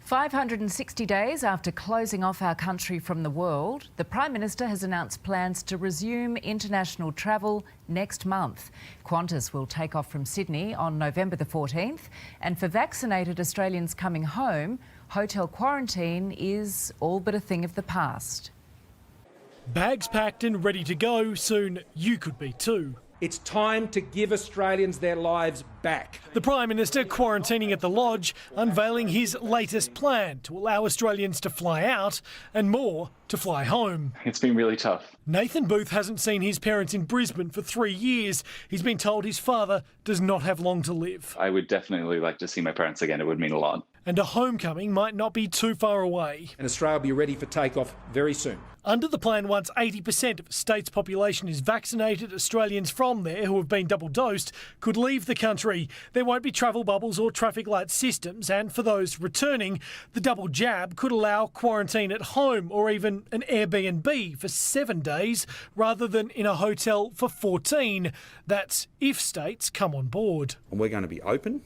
560 days after closing off our country from the world, the Prime Minister has announced plans to resume international travel next month. Qantas will take off from Sydney on November the 14th, and for vaccinated Australians coming home, hotel quarantine is all but a thing of the past. Bags packed and ready to go, soon you could be too. It's time to give Australians their lives back. The Prime Minister quarantining at the Lodge, unveiling his latest plan to allow Australians to fly out and more to fly home. It's been really tough. Nathan Booth hasn't seen his parents in Brisbane for 3 years. He's been told his father does not have long to live. I would definitely like to see my parents again. It would mean a lot. And a homecoming might not be too far away. And Australia will be ready for takeoff very soon. Under the plan, once 80% of the state's population is vaccinated, Australians from there who have been double dosed could leave the country. There won't be travel bubbles or traffic light systems, and for those returning, the double jab could allow quarantine at home or even an Airbnb for 7 days rather than in a hotel for 14. That's if states come on board. And we're going to be open.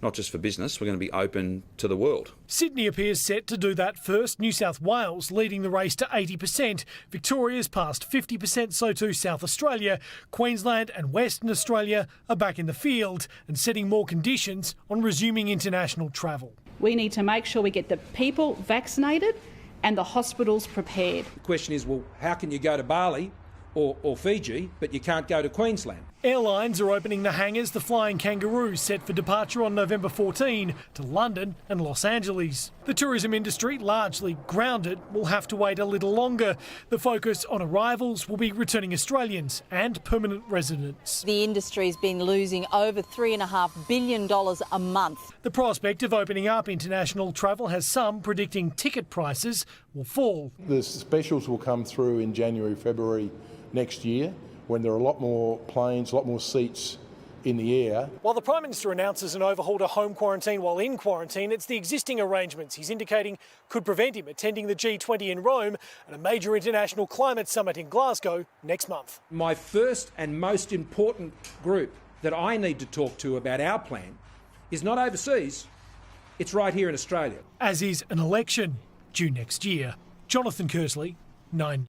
Not just for business, we're going to be open to the world. Sydney appears set to do that first, New South Wales leading the race to 80%. Victoria's past 50%, so too South Australia. Queensland and Western Australia are back in the field and setting more conditions on resuming international travel. We need to make sure we get the people vaccinated and the hospitals prepared. The question is, well, how can you go to Bali or Fiji, but you can't go to Queensland? Airlines are opening the hangars. The Flying Kangaroo set for departure on November 14 to London and Los Angeles. The tourism industry, largely grounded, will have to wait a little longer. The focus on arrivals will be returning Australians and permanent residents. The industry's been losing over $3.5 billion a month. The prospect of opening up international travel has some predicting ticket prices will fall. The specials will come through in January, February next year, when there are a lot more planes, a lot more seats in the air. While the Prime Minister announces an overhaul to home quarantine while in quarantine, it's the existing arrangements he's indicating could prevent him attending the G20 in Rome and a major international climate summit in Glasgow next month. My first and most important group that I need to talk to about our plan is not overseas, it's right here in Australia. As is an election due next year. Jonathan Kersley, 9.